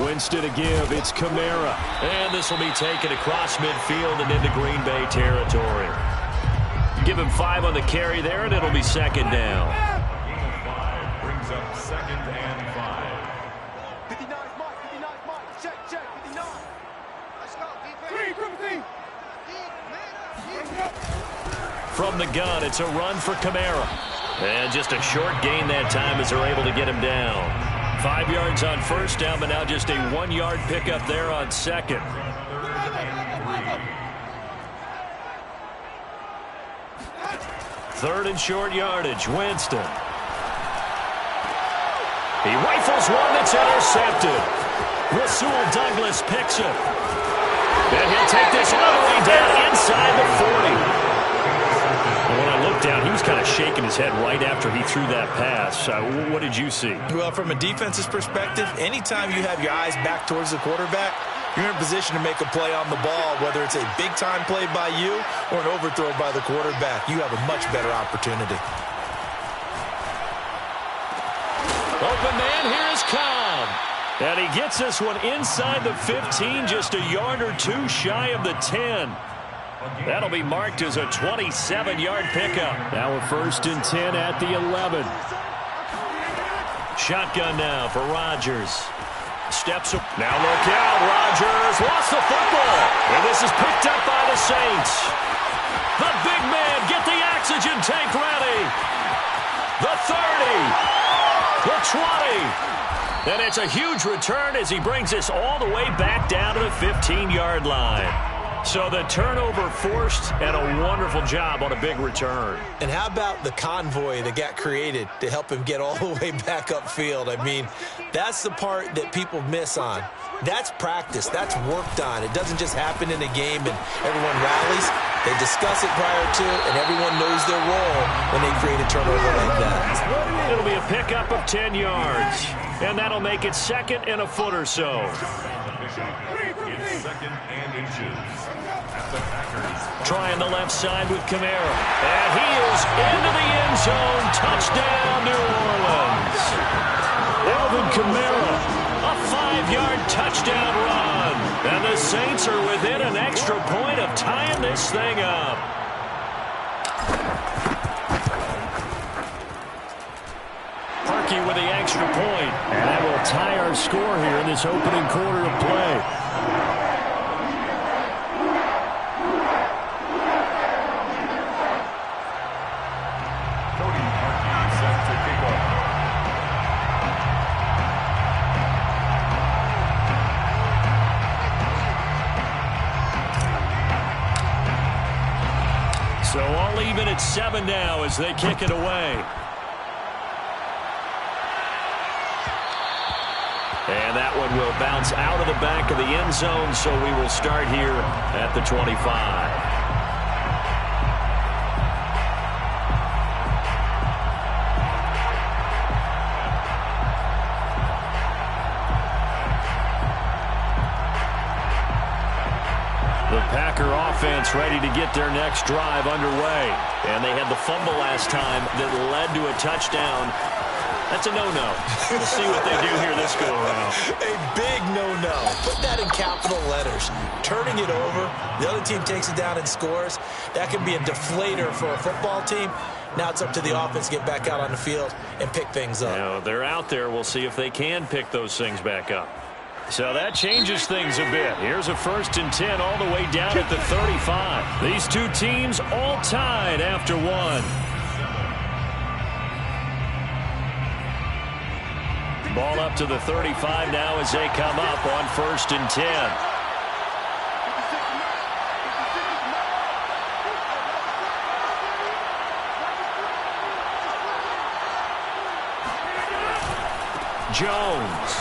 Winston to give. It's Kamara. And this will be taken across midfield and into Green Bay territory. Give him 5 on the carry there, and it'll be second down. 5 brings up second and 5. 59, Mike. 59, Mike. Check. 59. Let's go, defense. From the gun, it's a run for Kamara. And just a short gain that time as they're able to get him down. 5 yards on first down, but now just a 1-yard pickup there on second. Third and short yardage, Winston. He rifles one that's intercepted. Rasul Douglas picks it. And he'll take this all the way down inside the 40. When I looked down, he was kind of shaking his head right after he threw that pass. What did you see? Well, from a defense's perspective, anytime you have your eyes back towards the quarterback, you're in position to make a play on the ball, whether it's a big-time play by you or an overthrow by the quarterback. You have a much better opportunity. Open man, here is Cobb. And he gets this one inside the 15, just a yard or two shy of the 10. That'll be marked as a 27-yard pickup. Now a 1st and 10 at the 11. Shotgun now for Rodgers. Steps up. Now look out. Rodgers lost the football. And this is picked up by the Saints. The big man, get the oxygen tank ready. The 30. The 20. And it's a huge return as he brings this all the way back down to the 15-yard line. So the turnover forced and a wonderful job on a big return. And how about the convoy that got created to help him get all the way back upfield? I mean, that's the part that people miss on. That's practice. That's worked on. It doesn't just happen in a game and everyone rallies. They discuss it prior to, and everyone knows their role when they create a turnover like that. It'll be a pickup of 10 yards, and that'll make it second and a foot or so. It's second and inches. Trying the left side with Kamara. And he is into the end zone. Touchdown, New Orleans. Alvin Kamara, a 5-yard touchdown run. And the Saints are within an extra point of tying this thing up. Parkey with the extra point. And that will tie our score here in this opening quarter of play. So all even at 7 now as they kick it away. And that one will bounce out of the back of the end zone, so we will start here at the 25. The Packer offense ready to get their next drive underway. And they had the fumble last time that led to a touchdown. That's a no-no. We'll see what they do here this go-around. A big no-no. Put that in capital letters. Turning it over, the other team takes it down and scores. That can be a deflator for a football team. Now it's up to the offense to get back out on the field and pick things up. Now, they're out there. We'll see if they can pick those things back up. So that changes things a bit. Here's a 1st and 10 all the way down at the 35. These two teams all tied after one. Ball up to the 35 now as they come up on 1st and 10. Jones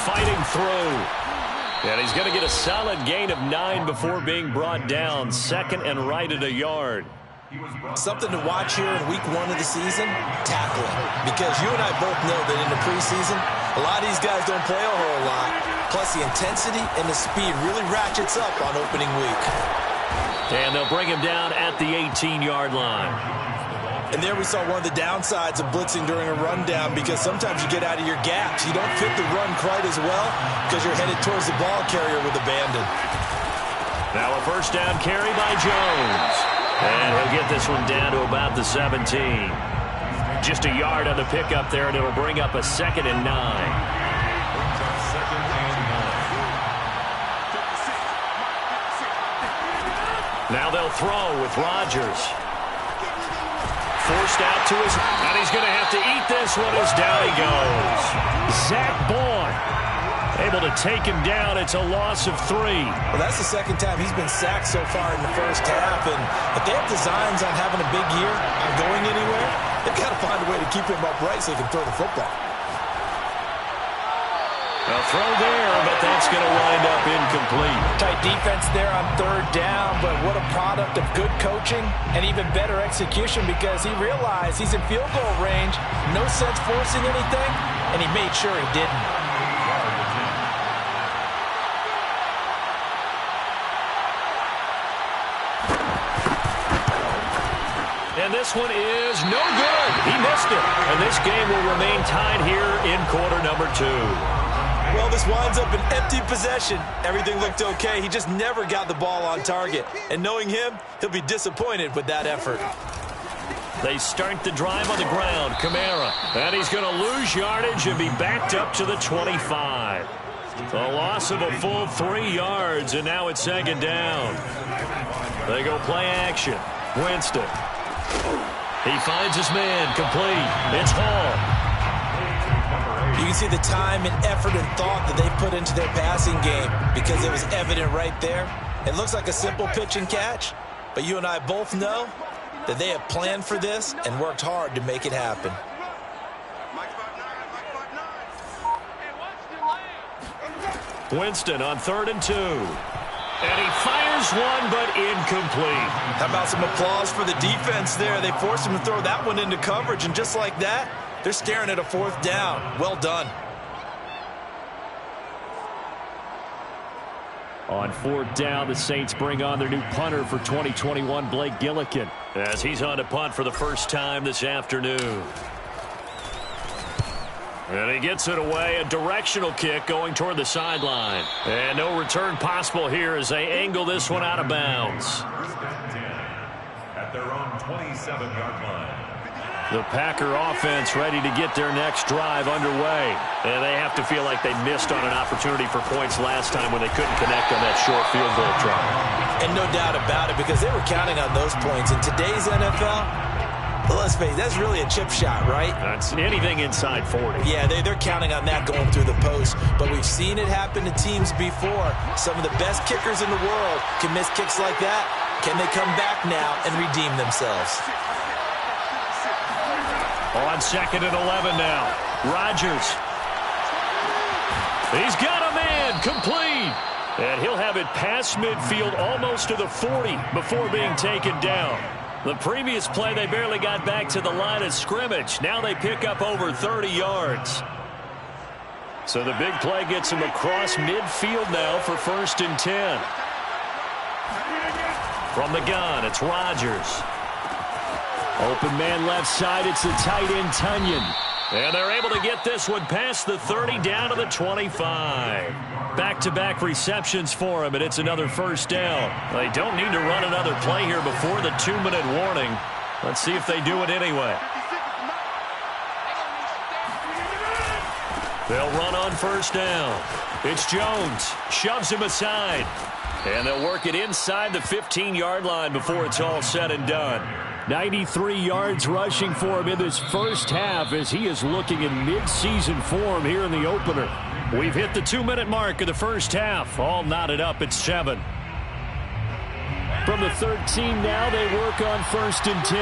fighting through. And he's going to get a solid gain of 9 before being brought down. 2nd and right at a yard. Something to watch here in week 1 of the season, tackling. Because you and I both know that in the preseason, a lot of these guys don't play a whole lot. Plus the intensity and the speed really ratchets up on opening week. And they'll bring him down at the 18-yard line. And there we saw one of the downsides of blitzing during a rundown, because sometimes you get out of your gaps. You don't fit the run quite as well because you're headed towards the ball carrier with abandon. Now a first down carry by Jones. And he'll get this one down to about the 17. Just a yard on the pickup there, and it'll bring up a 2nd and 9. Now they'll throw with Rodgers. Forced out to his, and he's going to have to eat this one as down he goes. Zach Boyd able to take him down. It's a loss of 3. Well, that's the second time he's been sacked so far in the first half, and if they have designs on having a big year, on going anywhere, they've got to find a way to keep him upright so he can throw the football. A throw there, but that's going to wind up incomplete. Tight defense there on 3rd down, but what a product of good coaching and even better execution, because he realized he's in field goal range, no sense forcing anything, and he made sure he didn't. And this one is no good. He missed it. And this game will remain tied here in quarter number 2. Well, this winds up an empty possession. Everything looked okay. He just never got the ball on target. And knowing him, he'll be disappointed with that effort. They start the drive on the ground. Kamara. And he's going to lose yardage and be backed up to the 25. A loss of a full 3 yards, and now it's 2nd down. They go play action. Winston. He finds his man. Complete. It's Hall. You can see the time and effort and thought that they put into their passing game, because it was evident right there. It looks like a simple pitch and catch, but you and I both know that they have planned for this and worked hard to make it happen. Winston on 3rd and 2. And he fires one, but incomplete. How about some applause for the defense there? They forced him to throw that one into coverage, and just like that, they're staring at a 4th down. Well done. On 4th down, the Saints bring on their new punter for 2021, Blake Gillikin, as he's on to punt for the first time this afternoon. And he gets it away, a directional kick going toward the sideline. And no return possible here as they angle this one out of bounds. At their own 27-yard line. The Packer offense ready to get their next drive underway. And they have to feel like they missed on an opportunity for points last time when they couldn't connect on that short field goal try. And no doubt about it, because they were counting on those points. In today's NFL, well, let's face it, that's really a chip shot, right? That's anything inside 40. Yeah, they're counting on that going through the post. But we've seen it happen to teams before. Some of the best kickers in the world can miss kicks like that. Can they come back now and redeem themselves? On 2nd and 11 now. Rodgers. He's got a man. Complete. And he'll have it past midfield almost to the 40 before being taken down. The previous play, they barely got back to the line of scrimmage. Now they pick up over 30 yards. So the big play gets him across midfield now for 1st and 10. From the gun, it's Rodgers. Open man left side, it's the tight end Tunyon. And they're able to get this one past the 30 down to the 25. Back-to-back receptions for him, and it's another 1st down. They don't need to run another play here before the 2-minute warning. Let's see if they do it anyway. They'll run on 1st down. It's Jones. Shoves him aside. And they'll work it inside the 15-yard line before it's all said and done. 93 yards rushing for him in this first half as he is looking in mid-season form here in the opener. We've hit the 2-minute mark of the first half. All knotted up at 7. From the 13 now, they work on 1st and 10.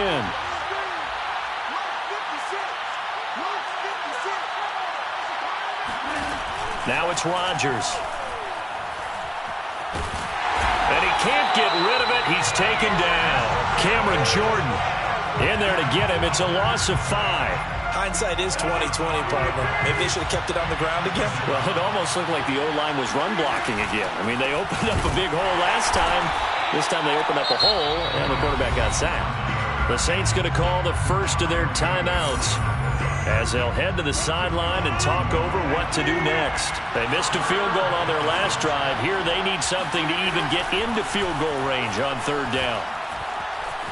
Now it's Rodgers. And he can't get rid of it. He's taken down. Cameron Jordan in there to get him. It's a loss of 5. Hindsight is 20/20, partner. Maybe they should have kept it on the ground again. Well, it almost looked like the O-line was run blocking again. I mean, they opened up a big hole last time. This time they opened up a hole, and the quarterback got sacked. The Saints going to call the first of their timeouts as they'll head to the sideline and talk over what to do next. They missed a field goal on their last drive. Here they need something to even get into field goal range on third down.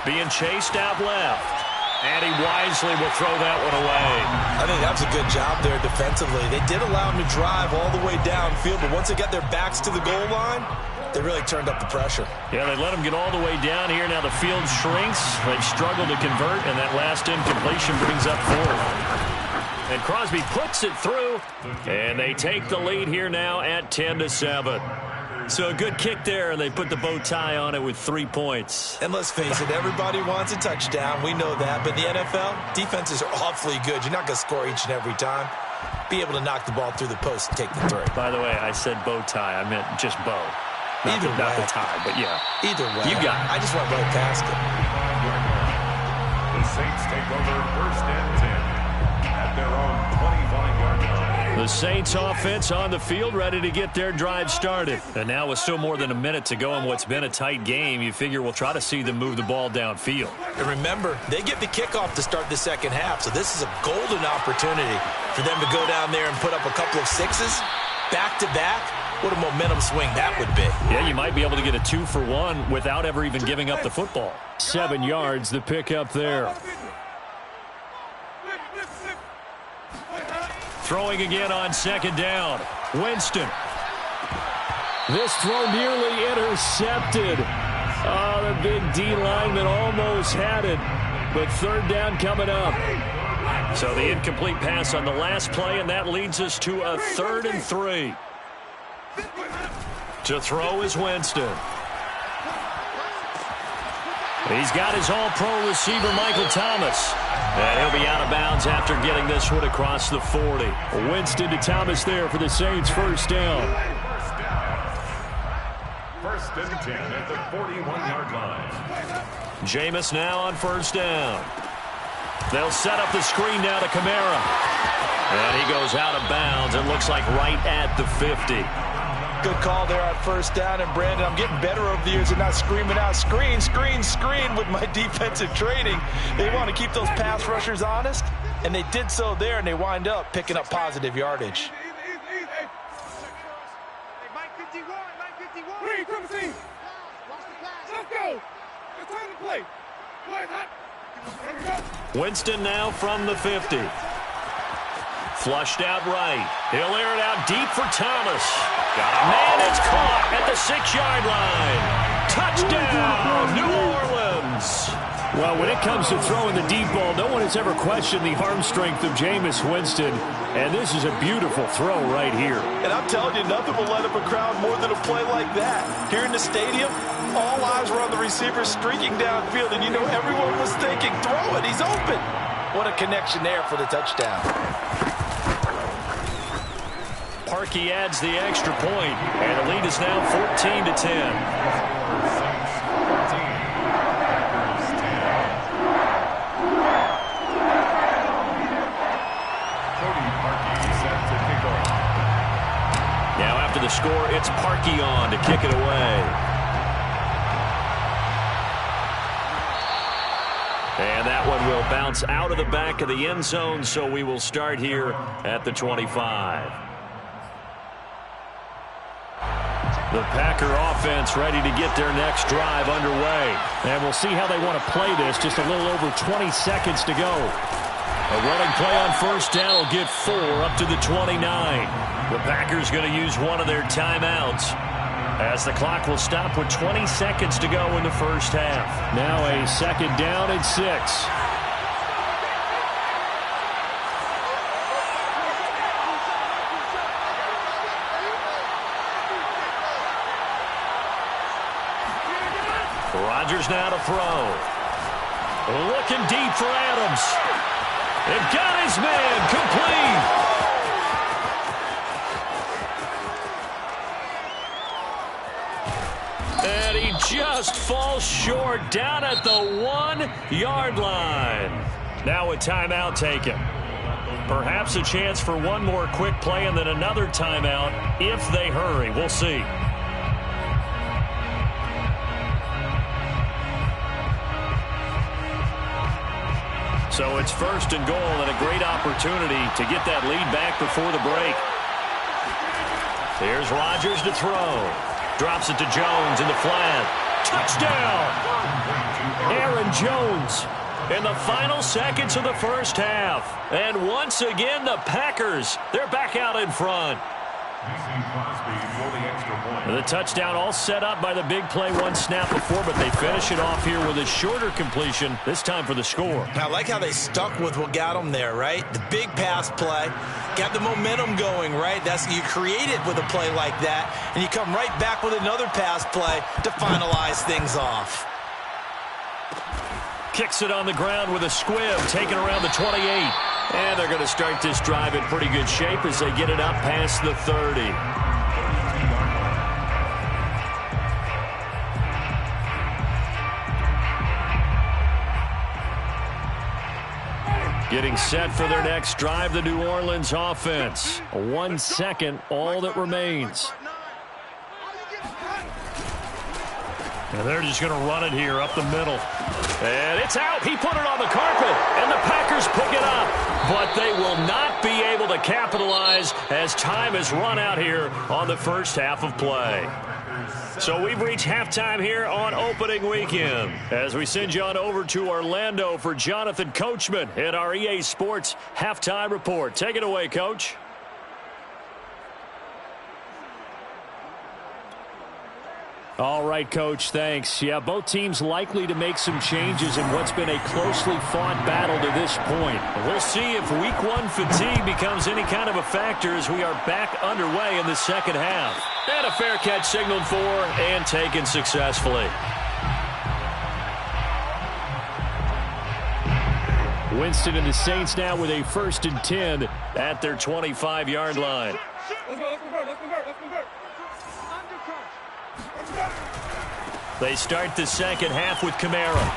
Being chased out left. And he wisely will throw that one away. I think that was a good job there defensively. They did allow him to drive all the way downfield, but once they got their backs to the goal line, they really turned up the pressure. Yeah, they let him get all the way down here. Now the field shrinks. They've struggled to convert, and that last incompletion brings up fourth. And Crosby puts it through, and they take the lead here now at 10-7. So a good kick there, and they put the bow tie on it with 3 points. And let's face it, everybody wants a touchdown. We know that. But the NFL, defenses are awfully good. You're not going to score each and every time. Be able to knock the ball through the post and take the throw. By the way, I said bow tie. I meant just bow. Not the tie, but yeah. Either way. You got it. I just went right past it. The Saints take over first and 10 at their own 25-yard line. The Saints offense on the field, ready to get their drive started. And now with still more than a minute to go in what's been a tight game, you figure we'll try to see them move the ball downfield. And remember, they get the kickoff to start the second half, so this is a golden opportunity for them to go down there and put up a couple of sixes back-to-back. What a momentum swing that would be. Yeah, you might be able to get a 2-for-1 without ever even giving up the football. 7 yards, the pickup there. Throwing again on second down. Winston. This throw nearly intercepted. Oh, the big D lineman almost had it. But third down coming up. So the incomplete pass on the last play, and that leads us to a 3rd and 3. To throw is Winston. He's got his all-pro receiver, Michael Thomas. And he'll be out of bounds after getting this one across the 40. Winston to Thomas there for the Saints' first down. First and 10 at the 41-yard line. Jameis now on first down. They'll set up the screen now to Kamara. And he goes out of bounds. It looks like right at the 50. Good call there on first down. And, Brandon, I'm getting better over the years and not screaming out, screen, screen, screen with my defensive training. They want to keep those pass rushers honest, and they did so there, and they wind up picking up positive yardage. Hey, Mike 51, Mike 51. Green, come see. Let's go. It's time to play. Winston now from the 50. Flushed out right. He'll air it out deep for Thomas. Got a man. It's caught at the 6-yard line. Touchdown, New Orleans. Well, when it comes to throwing the deep ball, no one has ever questioned the arm strength of Jameis Winston. And this is a beautiful throw right here. And I'm telling you, nothing will light up a crowd more than a play like that. Here in the stadium, all eyes were on the receiver streaking downfield, and you know everyone was thinking, throw it, he's open. What a connection there for the touchdown. Parkey adds the extra point, and the lead is now 14-10. Now after the score, it's Parkey on to kick it away. And that one will bounce out of the back of the end zone, so we will start here at the 25. The Packer offense ready to get their next drive underway. And we'll see how they want to play this. Just a little over 20 seconds to go. A running play on first down will get 4 up to the 29. The Packers going to use one of their timeouts as the clock will stop with 20 seconds to go in the first half. Now a second down and 6. Rodgers now to throw. Looking deep for Adams. And got his man complete. And he just falls short down at the 1-yard line. Now a timeout taken. Perhaps a chance for one more quick play and then another timeout if they hurry. We'll see. So it's 1st and goal and a great opportunity to get that lead back before the break. Here's Rodgers to throw. Drops it to Jones in the flat. Touchdown! Aaron Jones in the final seconds of the first half. And once again, the Packers, they're back out in front. The touchdown all set up by the big play one snap before, but they finish it off here with a shorter completion, this time for the score. I like how they stuck with what got them there, right? The big pass play, got the momentum going, right? You create it with a play like that, and you come right back with another pass play to finalize things off. Kicks it on the ground with a squib, taken around the 28. And they're going to start this drive in pretty good shape as they get it up past the 30. Getting set for their next drive, the New Orleans offense. 1 second, all that remains. And they're just going to run it here up the middle. And it's out. He put it on the carpet, and the Packers pick it up. But they will not be able to capitalize as time has run out here on the first half of play. So we've reached halftime here on opening weekend as we send you on over to Orlando for Jonathan Coachman in our EA Sports Halftime Report. Take it away, Coach. All right, Coach, thanks. Yeah, both teams likely to make some changes in what's been a closely fought battle to this point. We'll see if Week 1 fatigue becomes any kind of a factor as we are back underway in the second half. And a fair catch signaled for and taken successfully. Winston and the Saints now with a 1st and 10 at their 25-yard line. They start the second half with Kamara.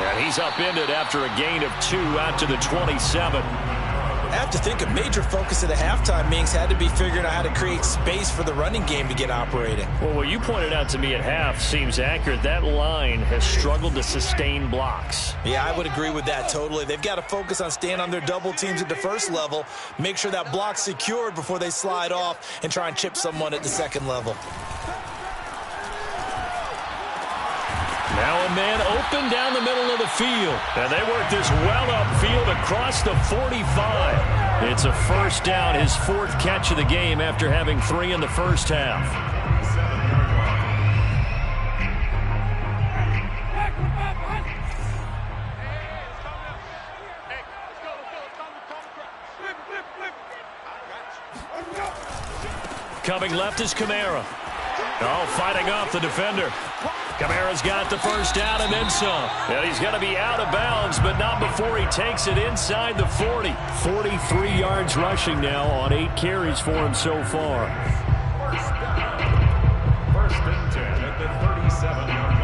And he's upended after a gain of 2 out to the 27. I have to think a major focus at the halftime meetings had to be figuring out how to create space for the running game to get operating. Well, what you pointed out to me at half seems accurate. That line has struggled to sustain blocks. Yeah, I would agree with that totally. They've got to focus on staying on their double teams at the first level, make sure that block's secured before they slide off and try and chip someone at the second level. Now a man open down the middle of the field. And they work this well upfield across the 45. It's a first down, his 4th catch of the game after having 3 in the first half. Coming left is Kamara. Oh, fighting off the defender. Kamara's got the first down and then some. And he's going to be out of bounds, but not before he takes it inside the 40. 43 yards rushing now on 8 carries for him so far. First and 10 at the 37-yard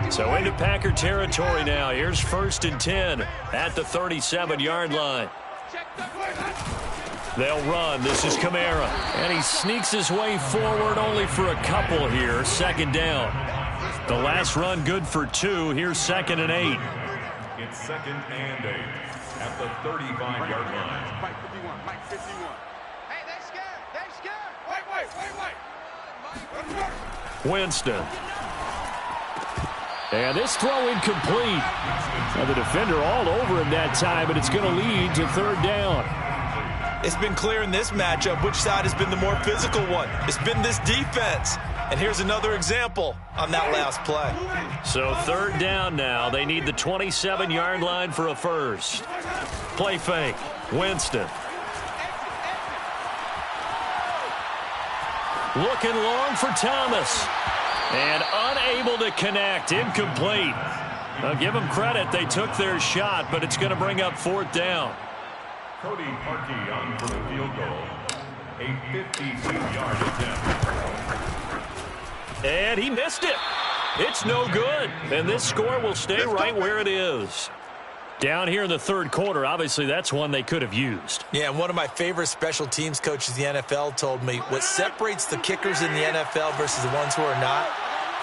line. So into Packer territory now. Here's 1st and 10 at the 37-yard line. They'll run. This is Kamara. And he sneaks his way forward only for a couple here. 2nd down. The last run good for 2. Here's 2nd and 8. It's 2nd and 8 at the 35-yard line. Mike 51, Mike 51. Hey, they're scared. They're scared. Wait. Winston. And this throw incomplete. Now the defender all over him that time, but it's going to lead to 3rd down. It's been clear in this matchup which side has been the more physical one. It's been this defense. And here's another example on that last play. So 3rd down now. They need the 27-yard line for a first. Play fake. Winston. Looking long for Thomas. And unable to connect. Incomplete. I'll give them credit. They took their shot, but it's going to bring up 4th down. Cody Parkey on for the field goal. A 52-yard attempt. And he missed it. It's no good. And this score will stay right where it is. Down here in the third quarter, obviously that's one they could have used. Yeah, and one of my favorite special teams coaches in the NFL told me what separates the kickers in the NFL versus the ones who are not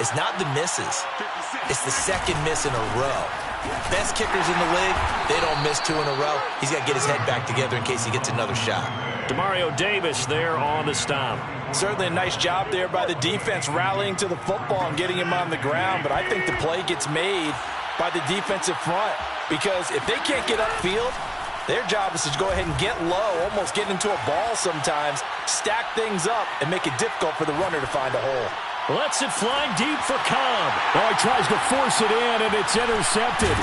is not the misses. It's the second miss in a row. Best kickers in the league, they don't miss 2 in a row. He's got to get his head back together in case he gets another shot. Demario Davis there on the stop. Certainly a nice job there by the defense rallying to the football and getting him on the ground, but I think the play gets made by the defensive front because if they can't get upfield, their job is to go ahead and get low, almost get into a ball sometimes, stack things up, and make it difficult for the runner to find a hole. Lets it fly deep for Cobb. Oh, he tries to force it in, and it's intercepted.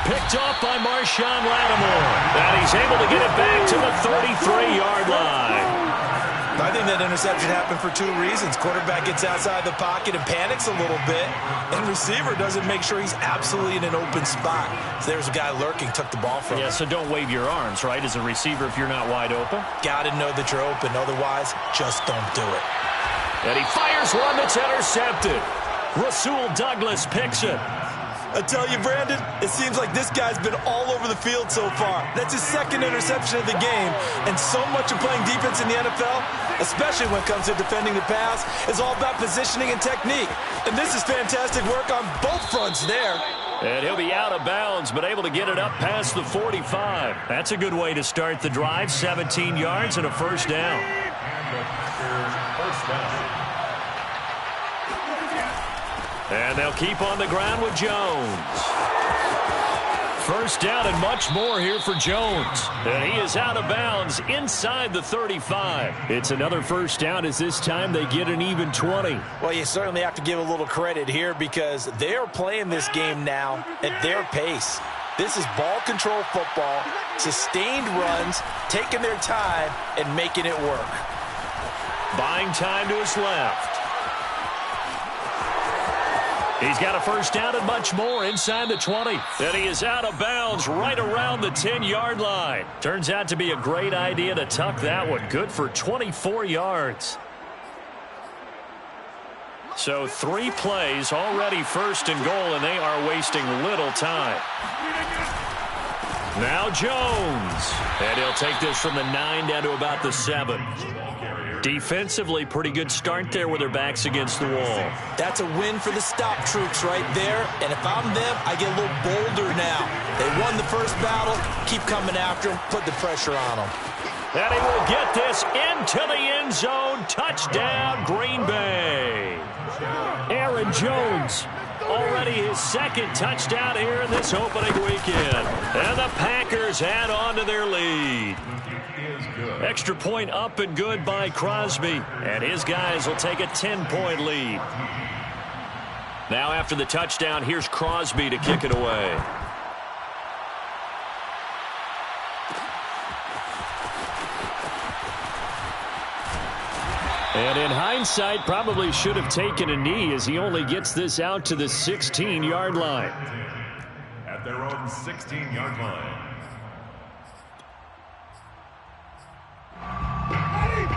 Picked off by Marshawn Lattimore. And he's able to get it back to the 33-yard line. I think that interception happened for 2 reasons. Quarterback gets outside the pocket and panics a little bit, and receiver doesn't make sure he's absolutely in an open spot. So there's a guy lurking, took the ball from him. Yeah, so don't wave your arms, right, as a receiver if you're not wide open. Got to know that you're open. Otherwise, just don't do it. And he fires one that's intercepted. Rasul Douglas picks it. I tell you, Brandon, it seems like this guy's been all over the field so far. That's his second interception of the game. And so much of playing defense in the NFL, especially when it comes to defending the pass, is all about positioning and technique. And this is fantastic work on both fronts there. And he'll be out of bounds, but able to get it up past the 45. That's a good way to start the drive. 17 yards and a first down. First down. And they'll keep on the ground with Jones. First down and much more here for Jones. And he is out of bounds inside the 35. It's another first down as this time they get an even 20. Well, you certainly have to give a little credit here because they are playing this game now at their pace. This is ball control football, sustained runs, taking their time, and making it work. Buying time to his left. He's got a first down and much more inside the 20. And he is out of bounds right around the 10-yard line. Turns out to be a great idea to tuck that one. Good for 24 yards. So 3 plays already first and goal, and they are wasting little time. Now Jones. And he'll take this from the 9 down to about the 7. Defensively, pretty good start there with their backs against the wall. That's a win for the stop troops right there. And if I'm them, I get a little bolder now. They won the first battle. Keep coming after them. Put the pressure on them. And he will get this into the end zone. Touchdown, Green Bay. Aaron Jones. Already his second touchdown here in this opening weekend. And the Packers add on to their lead. Extra point up and good by Crosby. And his guys will take a 10-point lead. Now after the touchdown, here's Crosby to kick it away. And in hindsight, probably should have taken a knee as he only gets this out to the 16-yard line. At their own 16-yard line.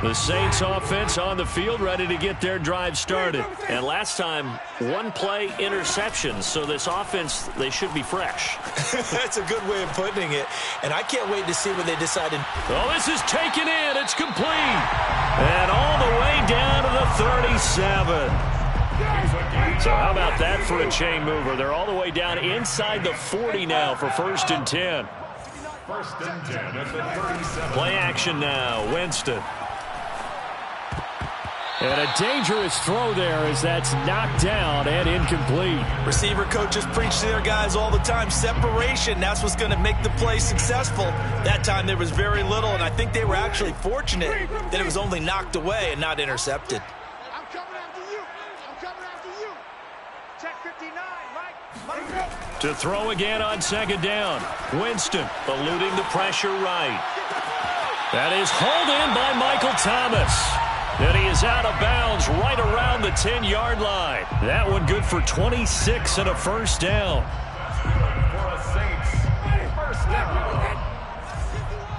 The Saints offense on the field ready to get their drive started. And last time, 1-play interceptions. So this offense, they should be fresh. That's a good way of putting it. And I can't wait to see what they decided. Oh, this is taken in. It's complete. And all the way down to the 37. So how about that for a chain mover? They're all the way down inside the 40 now for 1st and 10. 1st and 10 at the 37. Play action now. Winston. And a dangerous throw there as that's knocked down and incomplete. Receiver coaches preach to their guys all the time. Separation, that's what's going to make the play successful. That time there was very little, and I think they were actually fortunate that it was only knocked away and not intercepted. I'm coming after you. I'm coming after you. Check 59, Mike. To throw again on 2nd down. Winston eluding the pressure right. That is hauled in by Michael Thomas. And he is out of bounds right around the 10-yard line. That one good for 26 and a first down. For a Saints first down.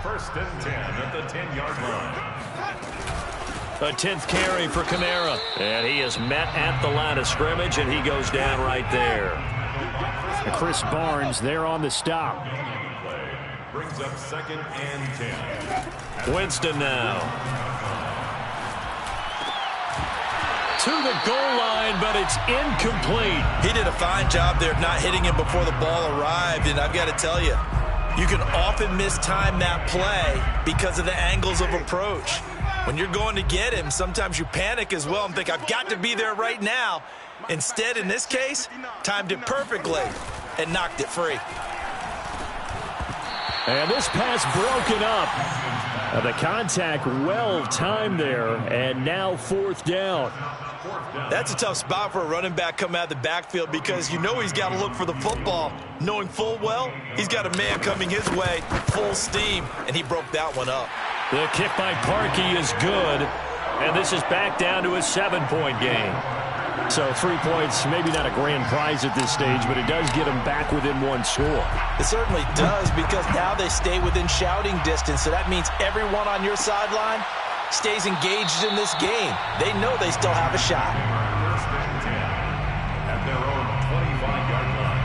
1st and 10 at the 10-yard line. A 10th carry for Kamara. And he is met at the line of scrimmage, and he goes down right there. Chris Barnes there on the stop. brings up 2nd and 10. Winston now. To the goal line, but it's incomplete. He did a fine job there of not hitting him before the ball arrived, and I've got to tell you, you can often mistime that play because of the angles of approach. When you're going to get him, sometimes you panic as well and think, I've got to be there right now. Instead, in this case, timed it perfectly and knocked it free. And this pass broken up. The contact well timed there, and now 4th down. That's a tough spot for a running back coming out of the backfield because you know he's got to look for the football, knowing full well he's got a man coming his way, full steam, and he broke that one up. The kick by Parkey is good, and this is back down to a 7-point game. So 3 points, maybe not a grand prize at this stage, but it does get them back within 1 score. It certainly does because now they stay within shouting distance, so that means everyone on your sideline stays engaged in this game. They know they still have a shot. 1st and 10 at their own 25-yard line.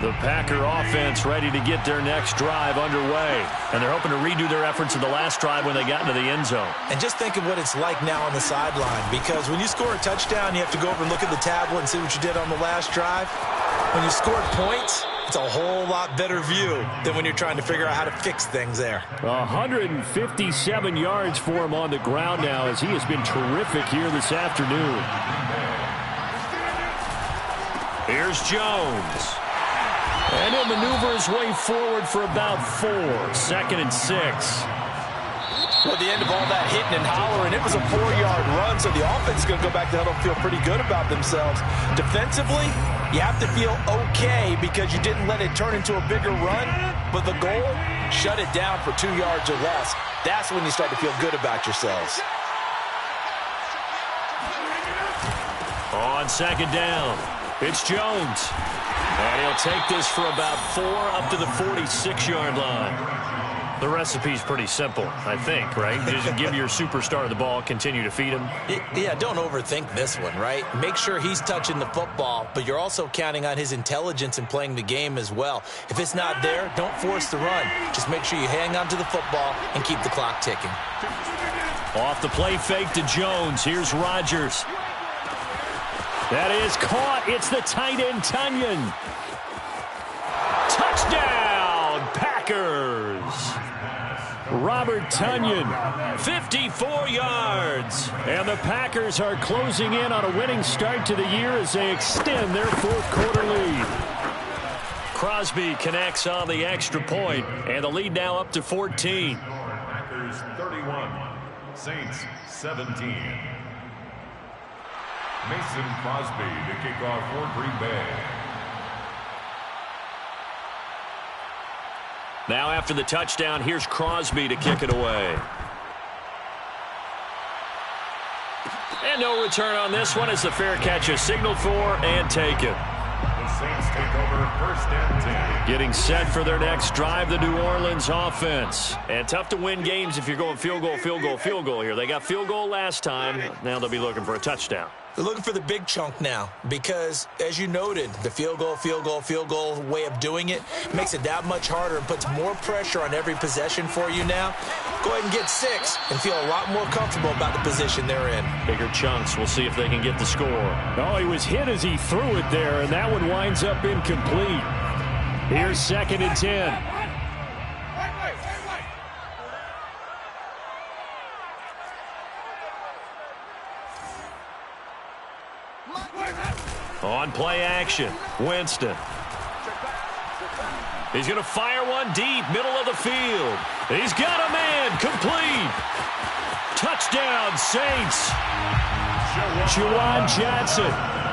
The Packer offense ready to get their next drive underway. And they're hoping to redo their efforts of the last drive when they got into the end zone. And just think of what it's like now on the sideline, because when you score a touchdown, you have to go over and look at the tablet and see what you did on the last drive. When you scored points, it's a whole lot better view than when you're trying to figure out how to fix things there. 157 yards for him on the ground now as he has been terrific here this afternoon. Here's Jones. And he'll maneuver his way forward for about 4. 2nd and 6. Well, at the end of all that hitting and hollering, it was a 4-yard run, so the offense is going to go back to huddle and feel pretty good about themselves. Defensively, you have to feel okay because you didn't let it turn into a bigger run, but the goal, shut it down for 2 yards or less. That's when you start to feel good about yourselves. On 2nd down, it's Jones. And he'll take this for about 4 up to the 46-yard line. The recipe's pretty simple, I think, right? Just give your superstar the ball, continue to feed him. Yeah, don't overthink this one, right? Make sure he's touching the football, but you're also counting on his intelligence in playing the game as well. If it's not there, don't force the run. Just make sure you hang on to the football and keep the clock ticking. Off the play fake to Jones. Here's Rodgers. That is caught. It's the tight end, Tunyon. Touchdown, Packers. Robert Tunyon, 54 yards. And the Packers are closing in on a winning start to the year as they extend their 4th quarter lead. Crosby connects on the extra point, and the lead now up to 14. Packers 31, Saints 17. Mason Crosby to kick off for Green Bay. Now after the touchdown, here's Crosby to kick it away. And no return on this one as the fair catch is signaled for and taken. The Saints take over 1st and 10. Getting set for their next drive, the New Orleans offense. And tough to win games if you're going field goal, field goal, field goal here. They got field goal last time. Now they'll be looking for a touchdown. They're looking for the big chunk now because, as you noted, the field goal way of doing it makes it that much harder and puts more pressure on every possession for you now. Go ahead and get 6 and feel a lot more comfortable about the position they're in. Bigger chunks. We'll see if they can get the score. Oh, he was hit as he threw it there, and that one winds up incomplete. Here's 2nd and 10. On play action, Winston. He's going to fire one deep, middle of the field. He's got a man, complete. Touchdown, Saints. Juwan Johnson,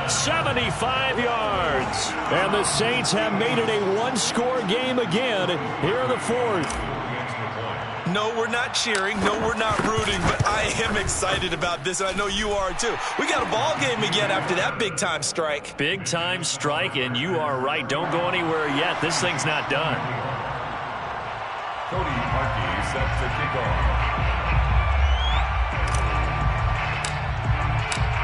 75 yards. And the Saints have made it a 1-score game again here in the 4th. No, we're not cheering. No, we're not rooting, but I am excited about this, and I know you are too. We got a ball game again after that big-time strike. Big-time strike, and you are right. Don't go anywhere yet. This thing's not done. Cody Parkey set to kick off.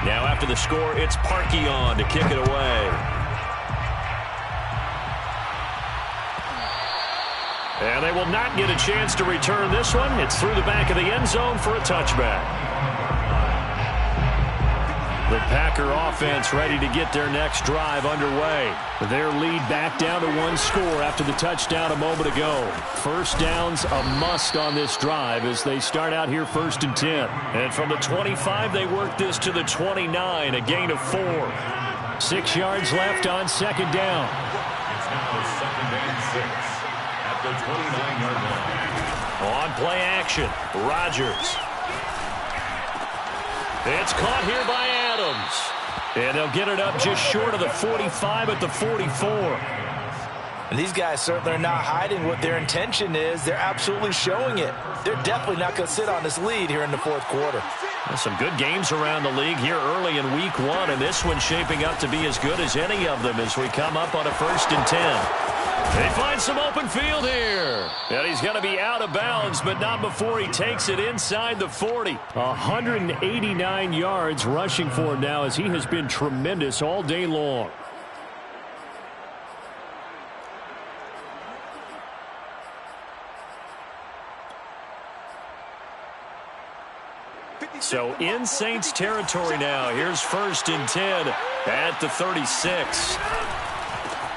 Now after the score, it's Parkey on to kick it away. And they will not get a chance to return this one. It's through the back of the end zone for a touchback. The Packer offense ready to get their next drive underway. Their lead back down to 1 score after the touchdown a moment ago. First down's a must on this drive as they start out here 1st and 10. And from the 25, they work this to the 29, a gain of 4. 6 yards left on 2nd down. It's now 2nd and 6 at the 29-yard line. On play action, Rodgers. It's caught here by Adams. And they'll get it up just short of the 45 at the 44. And these guys certainly are not hiding what their intention is. They're absolutely showing it. They're definitely not going to sit on this lead here in the 4th quarter. Well, some good games around the league here early in week 1, and this one's shaping up to be as good as any of them as we come up on a 1st and 10. They find some open field here. And he's going to be out of bounds, but not before he takes it inside the 40. 189 yards rushing for him now as he has been tremendous all day long. So in Saints territory now. Here's 1st and 10 at the 36.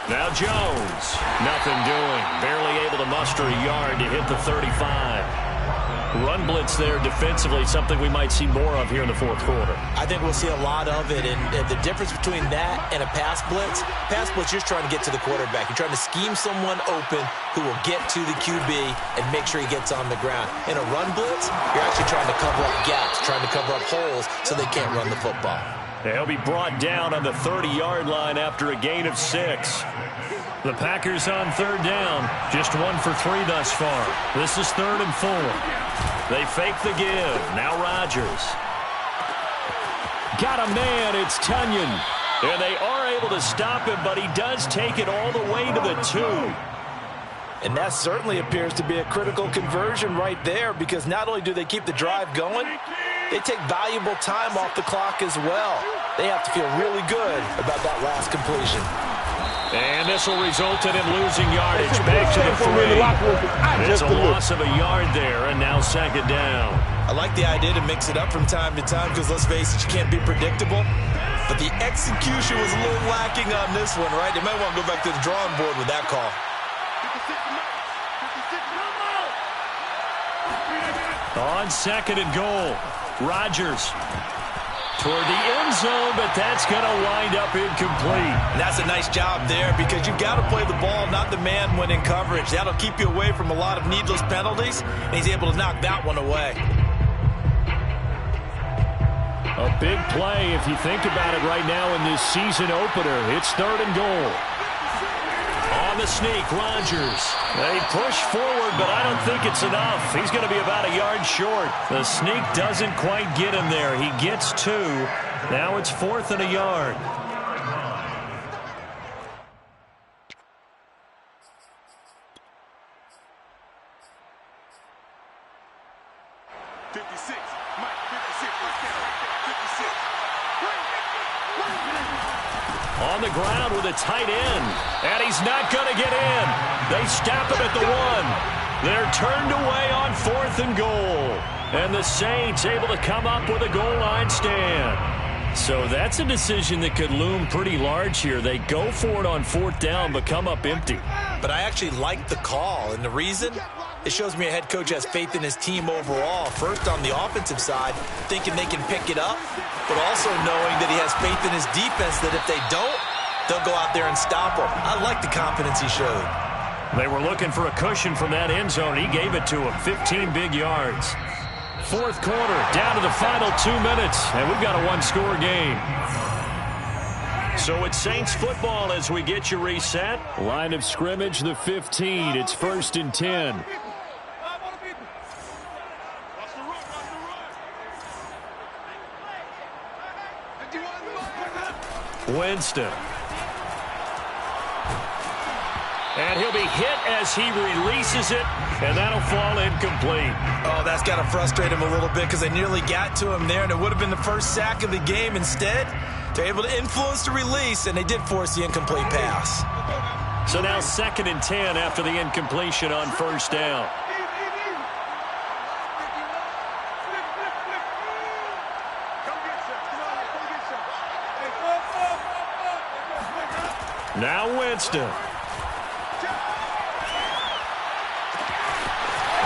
Now Jones, nothing doing. Barely able to muster a yard to hit the 35. Run blitz there defensively, something we might see more of here in the 4th quarter. I think we'll see a lot of it, and the difference between that and a pass blitz, you're trying to get to the quarterback. You're trying to scheme someone open who will get to the QB and make sure he gets on the ground. In a run blitz, you're actually trying to cover up gaps, trying to cover up holes so they can't run the football. He'll be brought down on the 30-yard line after a gain of 6. The Packers on 3rd down, just 1 for 3 thus far. This is 3rd and 4. They fake the give. Now Rodgers. Got a man. It's Tunyon. And they are able to stop him, but he does take it all the way to the 2. And that certainly appears to be a critical conversion right there, because not only do they keep the drive going, they take valuable time off the clock as well. They have to feel really good about that last completion. And this will result in him losing yardage back to the 3. It's a loss of a yard there, and now 2nd down. I like the idea to mix it up from time to time because, let's face it, you can't be predictable. But the execution was a little lacking on this one, right? They might want to go back to the drawing board with that call. On 2nd and goal, Rodgers toward the end zone, but that's going to wind up incomplete. And that's a nice job there because you've got to play the ball, not the man when in coverage. That'll keep you away from a lot of needless penalties, and he's able to knock that one away. A big play if you think about it right now in this season opener. It's 3rd and goal. On the sneak, Rodgers. They push forward, but I don't think it's enough. He's going to be about a yard short. The sneak doesn't quite get him there. He gets 2. Now it's 4th and a yard. On the ground with a tight end. And he's not going to get in. They stop him at the 1. They're turned away on 4th and goal. And the Saints able to come up with a goal line stand. So that's a decision that could loom pretty large here. They go for it on 4th down, but come up empty. But I actually like the call. And the reason? It shows me a head coach has faith in his team overall. First, on the offensive side, thinking they can pick it up, but also knowing that he has faith in his defense that if they don't, they'll go out there and stop them. I like the confidence he showed. They were looking for a cushion from that end zone. He gave it to him. 15 big yards. 4th quarter, down to the final 2 minutes, and we've got a 1-score game. So it's Saints football as we get you reset. Line of scrimmage, the 15. It's 1st and 10. Winston. And he'll be hit as he releases it, and that'll fall incomplete. Oh, that's got to frustrate him a little bit because they nearly got to him there, and it would have been the first sack of the game. Instead, they're able to influence the release, and they did force the incomplete pass. So now 2nd and 10 after the incompletion on first down. Now Winston.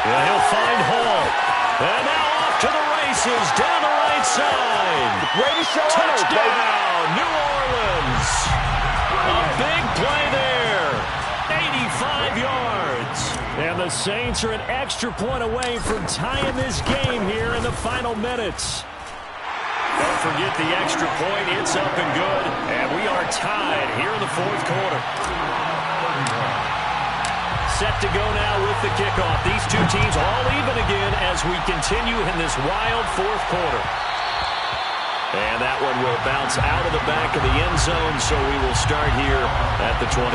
Yeah, he'll find Hall. And now off to the races down the right side. Touchdown, New Orleans. A big play there. 85 yards. And the Saints are an extra point away from tying this game here in the final minutes. Don't forget the extra point. It's up and good. And we are tied here in the 4th quarter. Set to go now with the kickoff. These two teams all even again as we continue in this wild 4th quarter. And that one will bounce out of the back of the end zone, so we will start here at the 25.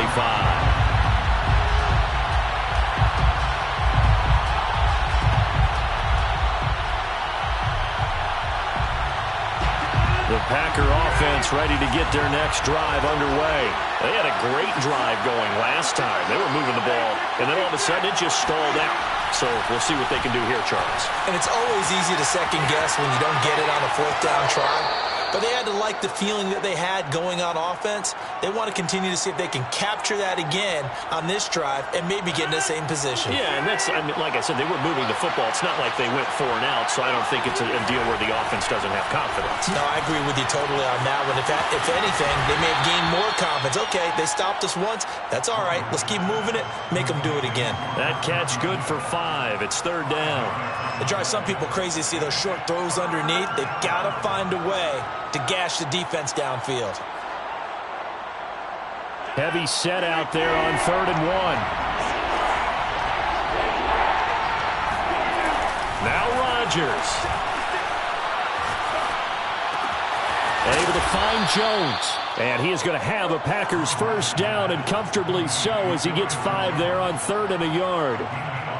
The Packer offense ready to get their next drive underway. They had a great drive going last time. They were moving the ball, and then all of a sudden it just stalled out. So we'll see what they can do here, Charles. And it's always easy to second guess when you don't get it on a 4th down try. But they had to like the feeling that they had going on offense. They want to continue to see if they can capture that again on this drive and maybe get in the same position. Yeah, and that's, I mean, like I said, they were moving the football. It's not like they went 4 and out, so I don't think it's a deal where the offense doesn't have confidence. No, I agree with you totally on that one. If anything, they may have gained more confidence. Okay, they stopped us once. That's all right. Let's keep moving it. Make them do it again. That catch good for 5. It's 3rd down. It drives some people crazy to see those short throws underneath. They've got to find a way to gash the defense downfield. Heavy set out there on 3rd and 1. Now Rodgers. Able to find Jones. And he is going to have a Packers first down, and comfortably so, as he gets 5 there on 3rd and a yard.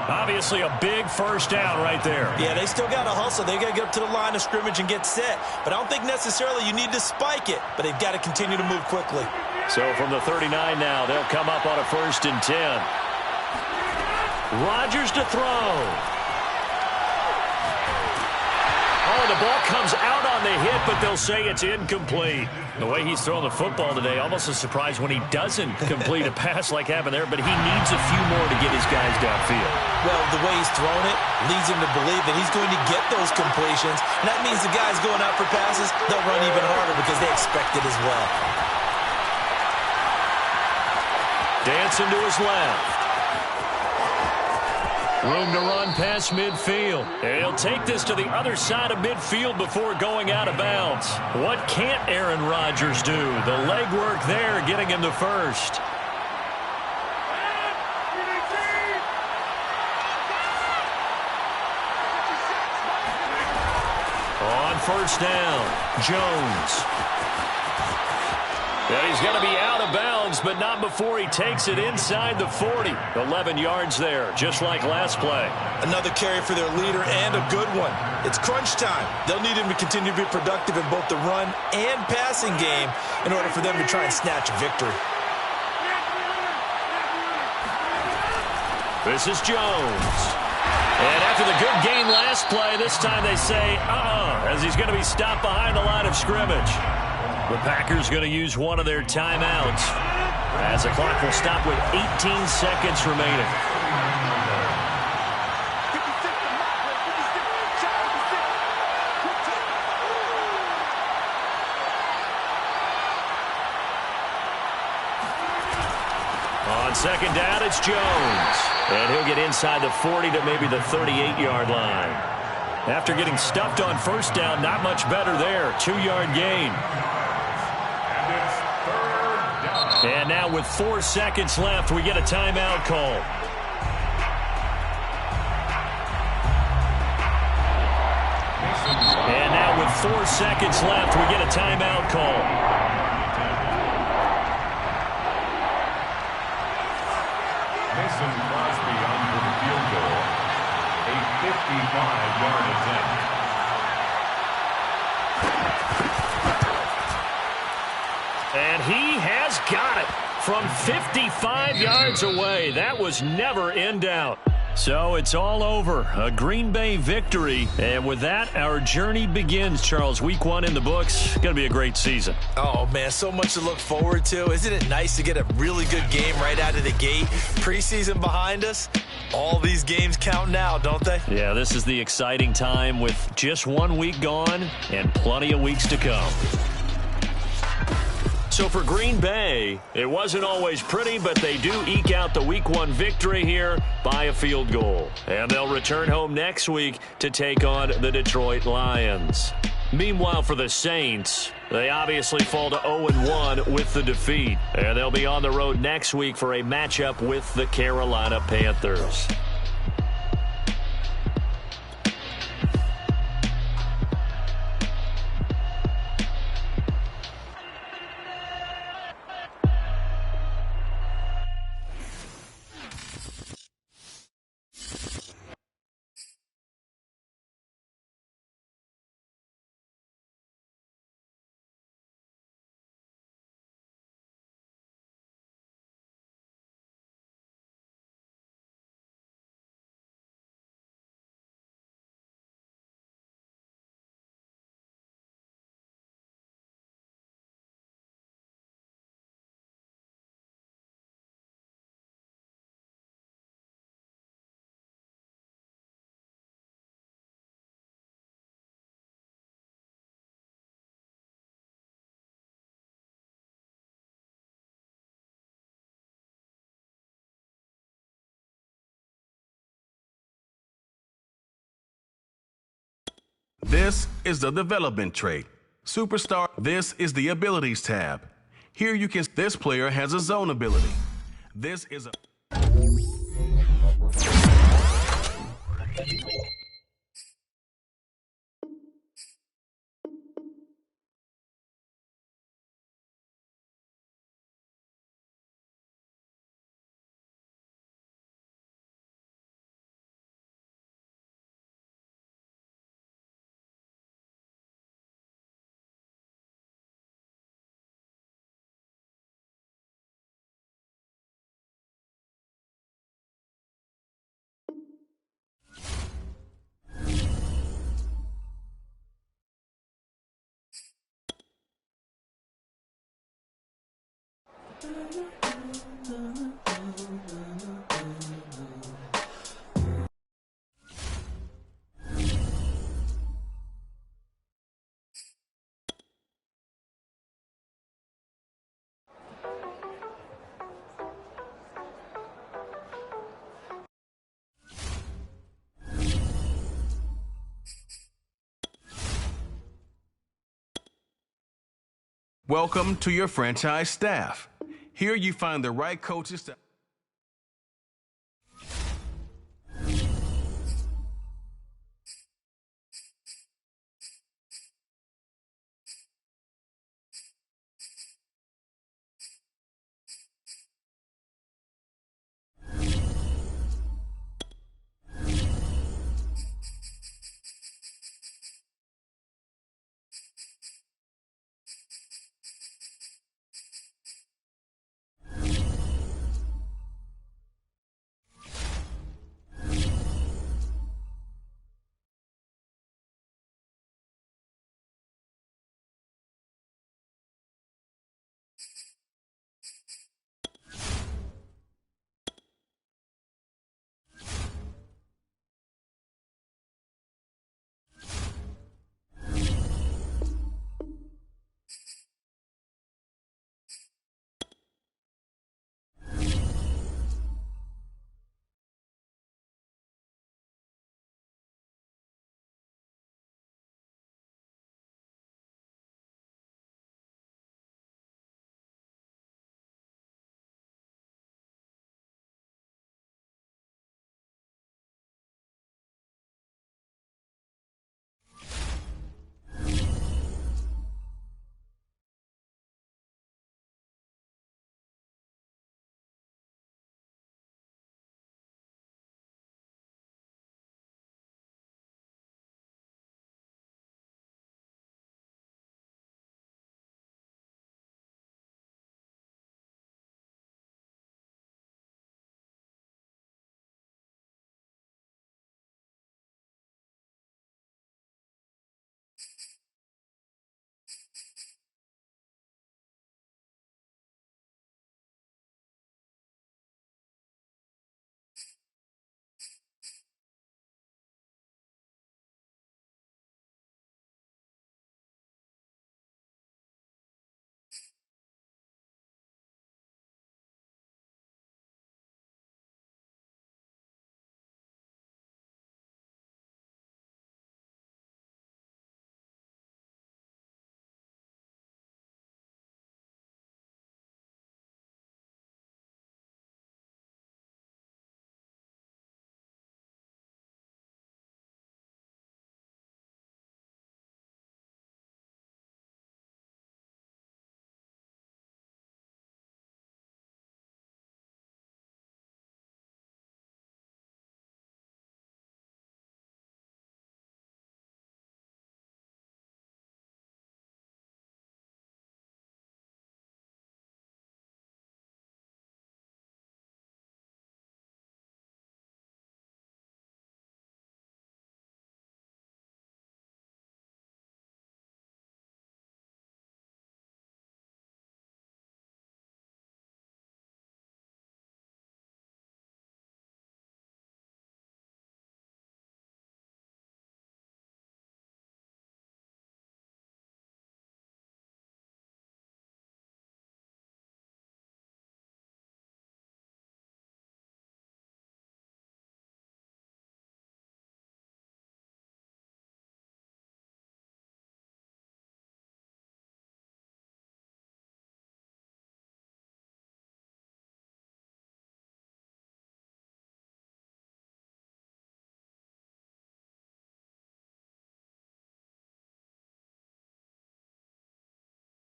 Obviously a big first down right there. Yeah, they still got to hustle. They got to get up to the line of scrimmage and get set. But I don't think necessarily you need to spike it. But they've got to continue to move quickly. So from the 39 now, they'll come up on a 1st and 10. Rodgers to throw. Oh, the ball comes out on the hit, but they'll say it's incomplete. The way he's throwing the football today, almost a surprise when he doesn't complete a pass like happened there, but he needs a few more to get his guys downfield. Well, the way he's thrown it leads him to believe that he's going to get those completions, and that means the guys going out for passes, they'll run even harder because they expect it as well. Dancing to his left. Room to run past midfield. And he'll take this to the other side of midfield before going out of bounds. What can't Aaron Rodgers do? The legwork there getting him to first. On first down, Jones. And he's going to be out of bounds, but not before he takes it inside the 40. 11 yards there, just like last play. Another carry for their leader and a good one. It's crunch time. They'll need him to continue to be productive in both the run and passing game in order for them to try and snatch a victory. This is Jones. And after the good gain last play, this time they say, as he's going to be stopped behind the line of scrimmage. The Packers going to use one of their timeouts as the clock will stop with 18 seconds remaining. On second down, it's Jones. And he'll get inside the 40 to maybe the 38-yard line. After getting stuffed on first down, not much better there. 2-yard gain. And now with 4 seconds left, we get a timeout call. And now with 4 seconds left, we get a timeout call. Mason Crosby on for the field goal. A 55-yard attempt. And he has got it. from 55 yards away. That was never in doubt. So it's all over. A Green Bay victory. And with that, our journey begins, Charles. Week 1 in the books. Going to be a great season. Oh, man, so much to look forward to. Isn't it nice to get a really good game right out of the gate? Preseason behind us. All these games count now, don't they? Yeah, this is the exciting time with just 1 week gone and plenty of weeks to come. So for Green Bay, it wasn't always pretty, but they do eke out the Week 1 victory here by a field goal. And they'll return home next week to take on the Detroit Lions. Meanwhile, for the Saints, they obviously fall to 0-1 with the defeat. And they'll be on the road next week for a matchup with the Carolina Panthers. This is the development trait. Superstar, this is the abilities tab. Here you can, this player has a zone ability. This is a... Welcome to your franchise staff. Here you find the right coaches to...